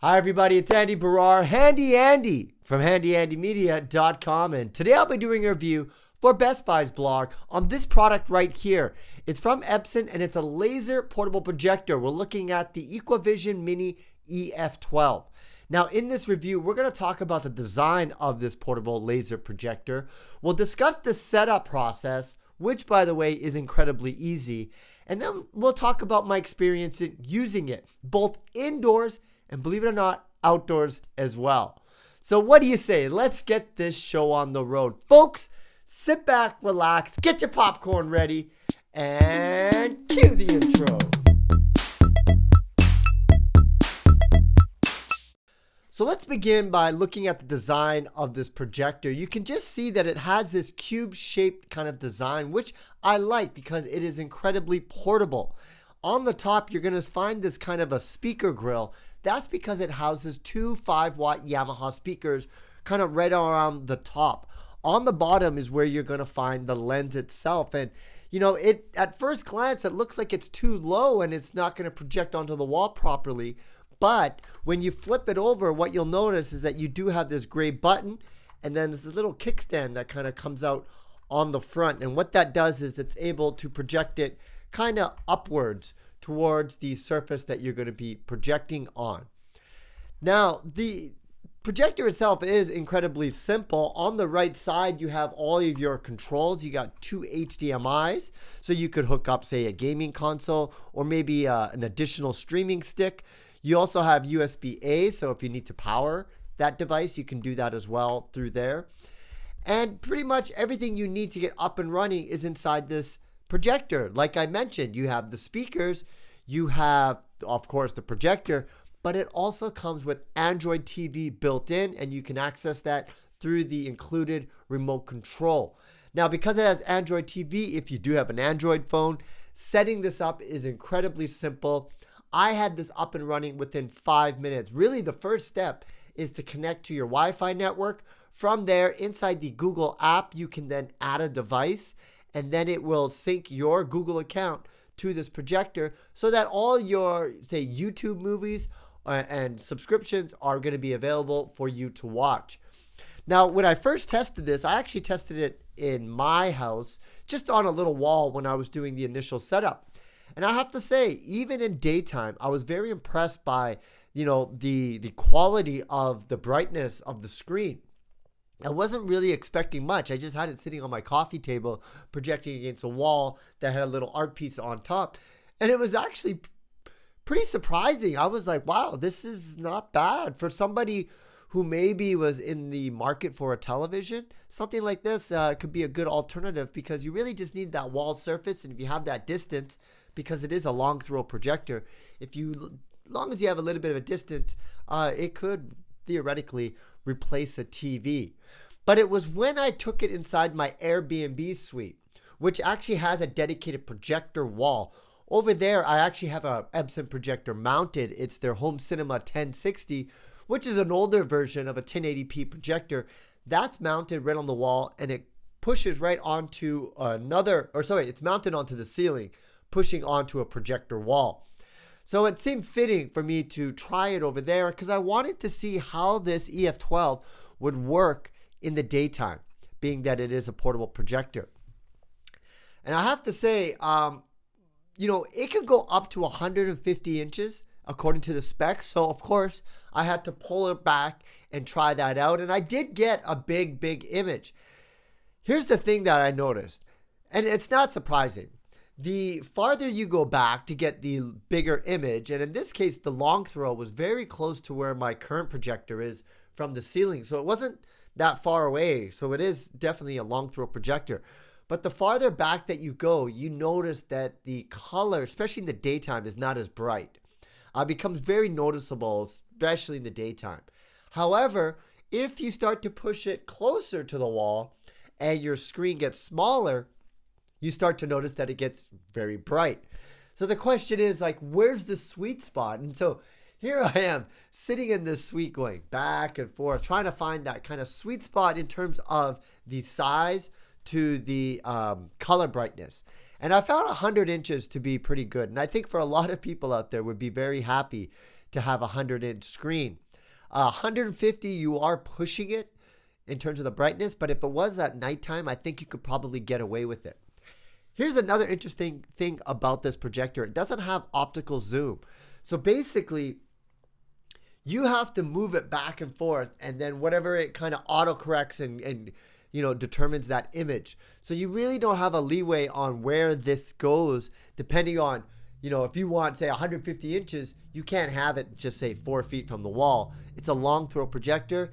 Hi everybody, it's Andy Barrar, Handy Andy from handyandymedia.com, and today I'll be doing a review for Best Buy's blog on this product right here. It's from Epson and it's a laser portable projector. We're looking at the EpiqVision Mini EF12. Now in this review, we're going to talk about the design of this portable laser projector. We'll discuss the setup process, which by the way is incredibly easy, and then we'll talk about my experience in using it both indoors and, believe it or not, outdoors as well. So what do you say? Let's get this show on the road. Folks, sit back, relax, get your popcorn ready, and cue the intro. So let's begin by looking at the design of this projector. You can just see that it has this cube-shaped kind of design, which I like because it is incredibly portable. On the top, you're going to find this kind of a speaker grill. That's because it houses two 5-watt Yamaha speakers kind of right around the top. On the bottom is where you're going to find the lens itself. And, you know, at first glance, it looks like it's too low and it's not going to project onto the wall properly. But when you flip it over, what you'll notice is that you do have this gray button, and then there's this little kickstand that kind of comes out on the front. And what that does is it's able to project it kind of upwards towards the surface that you're going to be projecting on. Now, the projector itself is incredibly simple. On the right side, you have all of your controls. You got two HDMIs, so you could hook up, say, a gaming console or maybe an additional streaming stick. You also have USB-A, so if you need to power that device, you can do that as well through there. And pretty much everything you need to get up and running is inside this projector. Like I mentioned, you have the speakers, you have, of course, the projector, but it also comes with Android TV built in, and you can access that through the included remote control. Now, because it has Android TV, if you do have an Android phone, setting this up is incredibly simple. I had this up and running within 5 minutes. Really, the first step is to connect to your Wi-Fi network. From there, inside the Google app, you can then add a device, and then it will sync your Google account to this projector so that all your, say, YouTube movies and subscriptions are going to be available for you to watch. Now, when I first tested this, I actually tested it in my house, just on a little wall when I was doing the initial setup. And I have to say, even in daytime, I was very impressed by, the quality of the brightness of the screen. I wasn't really expecting much. I just had it sitting on my coffee table, projecting against a wall that had a little art piece on top. And it was actually pretty surprising. I was like, wow, this is not bad. For somebody who maybe was in the market for a television, something like this could be a good alternative because you really just need that wall surface. And if you have that distance, because it is a long throw projector, as long as you have a little bit of a distance, it could theoretically replace a TV. But it was when I took it inside my Airbnb suite, which actually has a dedicated projector wall. Over there, I actually have a Epson projector mounted. It's their Home Cinema 1060, which is an older version of a 1080p projector. That's mounted right on the wall, and it pushes right onto it's mounted onto the ceiling, pushing onto a projector wall. So it seemed fitting for me to try it over there because I wanted to see how this EF12 would work in the daytime, being that it is a portable projector. And I have to say, it could go up to 150 inches according to the specs. So of course I had to pull it back and try that out. And I did get a big image. Here's the thing that I noticed, and it's not surprising. The farther you go back to get the bigger image, and in this case, the long throw was very close to where my current projector is from the ceiling. So it wasn't that far away. So it is definitely a long throw projector. But the farther back that you go, you notice that the color, especially in the daytime, is not as bright. It becomes very noticeable, especially in the daytime. However, if you start to push it closer to the wall and your screen gets smaller, you start to notice that it gets very bright. So the question is, where's the sweet spot? And so here I am sitting in this suite going back and forth, trying to find that kind of sweet spot in terms of the size to the color brightness. And I found 100 inches to be pretty good. And I think for a lot of people out there would be very happy to have a 100-inch screen. 150, you are pushing it in terms of the brightness, but if it was at nighttime, I think you could probably get away with it. Here's another interesting thing about this projector. It doesn't have optical zoom. So basically, you have to move it back and forth, and then whatever it kind of autocorrects and determines that image. So you really don't have a leeway on where this goes, depending on, if you want, say, 150 inches, you can't have it just, say, 4 feet from the wall. It's a long throw projector.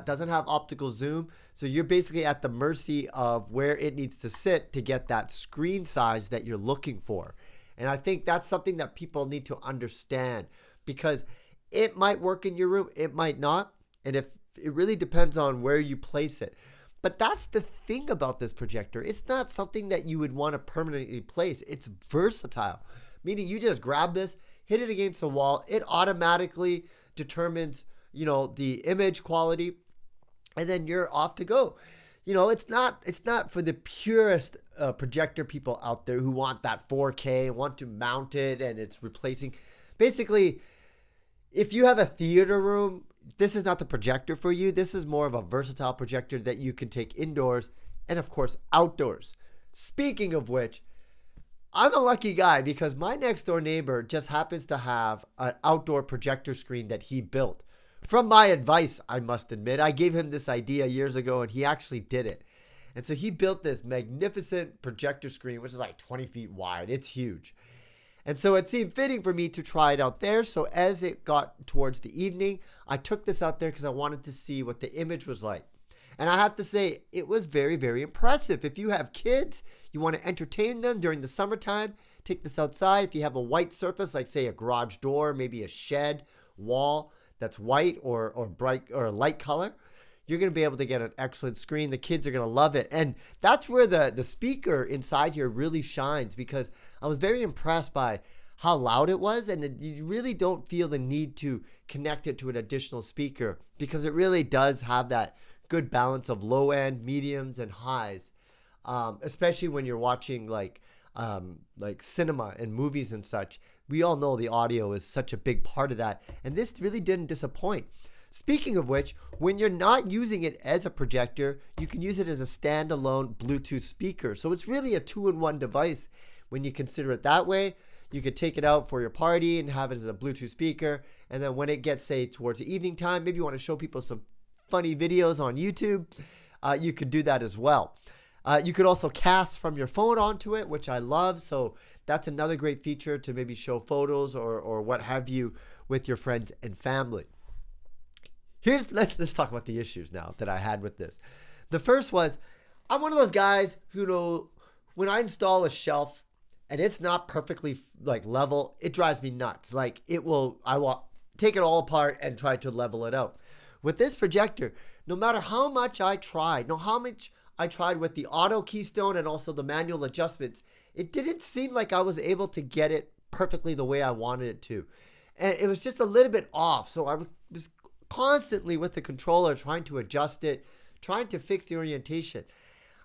Doesn't have optical zoom. So you're basically at the mercy of where it needs to sit to get that screen size that you're looking for. And I think that's something that people need to understand, because it might work in your room, it might not. And if it really depends on where you place it. But that's the thing about this projector. It's not something that you would want to permanently place. It's versatile, meaning you just grab this, hit it against the wall. It automatically determines, the image quality, and then you're off to go. It's not for the purest projector people out there who want that 4K, want to mount it, and it's replacing. Basically, if you have a theater room, this is not the projector for you. This is more of a versatile projector that you can take indoors and, of course, outdoors. Speaking of which, I'm a lucky guy because my next door neighbor just happens to have an outdoor projector screen that he built. From my advice, I must admit. I gave him this idea years ago, and he actually did it. And so he built this magnificent projector screen, which is like 20 feet wide. It's huge. And so it seemed fitting for me to try it out there. So as it got towards the evening, I took this out there because I wanted to see what the image was like. And I have to say, it was very, very impressive. If you have kids, you want to entertain them during the summertime, take this outside. If you have a white surface, like say a garage door, maybe a shed wall that's white or bright or a light color, you're going to be able to get an excellent screen. The kids are going to love it. And that's where the speaker inside here really shines, because I was very impressed by how loud it was. And you really don't feel the need to connect it to an additional speaker, because it really does have that good balance of low end, mediums, and highs, especially when you're watching like cinema and movies and such. We all know the audio is such a big part of that. And this really didn't disappoint. Speaking of which, when you're not using it as a projector, you can use it as a standalone Bluetooth speaker. So it's really a 2-in-1 device when you consider it that way. You could take it out for your party and have it as a Bluetooth speaker. And then when it gets, say, towards the evening time, maybe you want to show people some funny videos on YouTube, you could do that as well. You could also cast from your phone onto it, which I love. So that's another great feature to maybe show photos or what have you with your friends and family. Let's talk about the issues now that I had with this. The first was, I'm one of those guys who when I install a shelf and it's not perfectly like level, it drives me nuts. Like I will take it all apart and try to level it out. With this projector, no matter how much I tried, with the auto keystone and also the manual adjustments, it didn't seem like I was able to get it perfectly the way I wanted it to. And it was just a little bit off. So I was constantly with the controller trying to adjust it, trying to fix the orientation.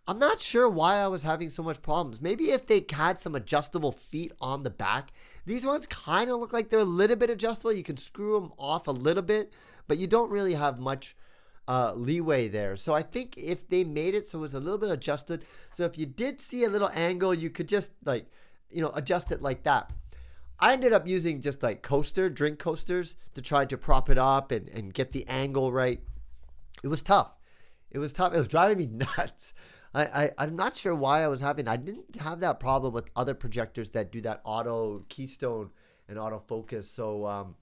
I'm not sure why I was having so much problems. Maybe if they had some adjustable feet on the back. These ones kind of look like they're a little bit adjustable. You can screw them off a little bit, but you don't really have much leeway there. So I think if they made it so it was a little bit adjusted, so if you did see a little angle, you could just adjust it like that. I ended up using just like drink coasters to try to prop it up and get the angle right. It was tough. It was driving me nuts. I'm not sure why I didn't have that problem with other projectors that do that auto keystone and autofocus. So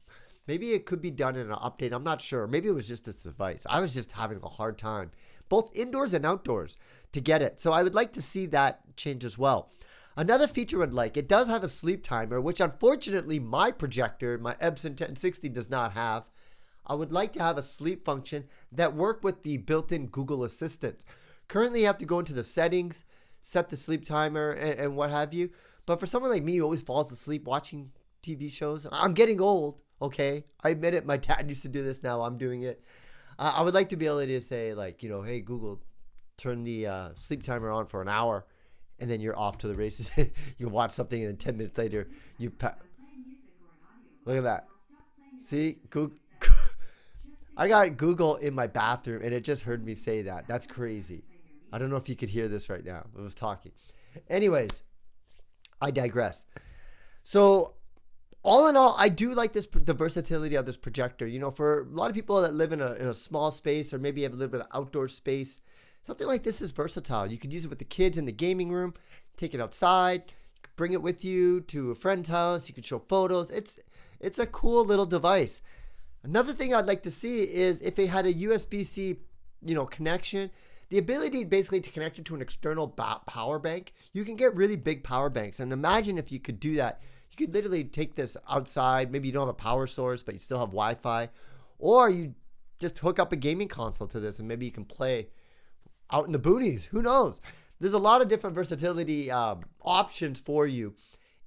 maybe it could be done in an update. I'm not sure. Maybe it was just this device. I was just having a hard time, both indoors and outdoors, to get it. So I would like to see that change as well. Another feature I'd like, it does have a sleep timer, which unfortunately my projector, my Epson 1060, does not have. I would like to have a sleep function that work with the built-in Google Assistant. Currently, you have to go into the settings, set the sleep timer, and what have you. But for someone like me who always falls asleep watching TV shows, I'm getting old, okay? I admit it. My dad used to do this. Now I'm doing it. I would like to be able to say, like, hey, Google, turn the sleep timer on for an hour, and then you're off to the races. You watch something, and then 10 minutes later, look at that. See, Google. I got Google in my bathroom and it just heard me say that. That's crazy. I don't know if you could hear this right now. It was talking. Anyways, I digress. So all in all, I do like the versatility of this projector. You know, for a lot of people that live in a small space or maybe have a little bit of outdoor space, something like this is versatile. You could use it with the kids in the gaming room, take it outside, you could bring it with you to a friend's house. You could show photos. It's a cool little device. Another thing I'd like to see is if it had a USB-C, connection, the ability basically to connect it to an external power bank. You can get really big power banks. And imagine if you could do that. You could literally take this outside. Maybe you don't have a power source, but you still have Wi-Fi. Or you just hook up a gaming console to this and maybe you can play out in the boonies. Who knows? There's a lot of different versatility options for you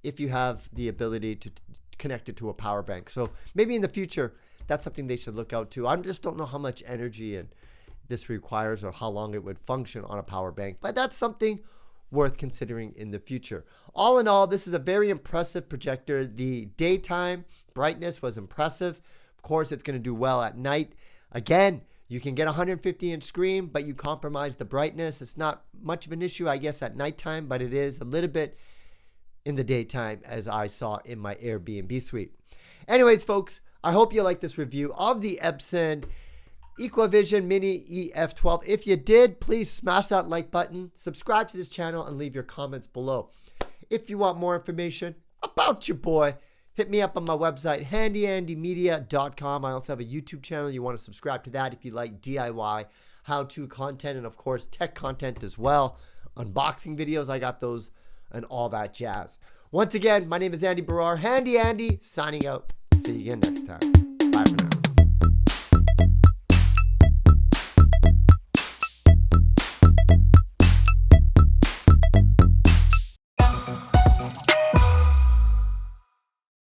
if you have the ability to connect it to a power bank. So maybe in the future, that's something they should look out to. I just don't know how much energy and this requires or how long it would function on a power bank, but that's something worth considering in the future. All in all, this is a very impressive projector. The daytime brightness was impressive. Of course, it's going to do well at night. Again, you can get a 150-inch screen, but you compromise the brightness. It's not much of an issue, I guess, at nighttime, but it is a little bit in the daytime, as I saw in my Airbnb suite. Anyways, folks, I hope you like this review of the Epson EpiqVision Mini EF12. If you did, please smash that like button, subscribe to this channel, and leave your comments below. If you want more information about your boy, hit me up on my website, handyandymedia.com. I also have a YouTube channel. You want to subscribe to that if you like DIY, how-to content, and of course, tech content as well. Unboxing videos, I got those and all that jazz. Once again, my name is Andy Barrar, Handy Andy, signing out. See you again next time. Bye for now.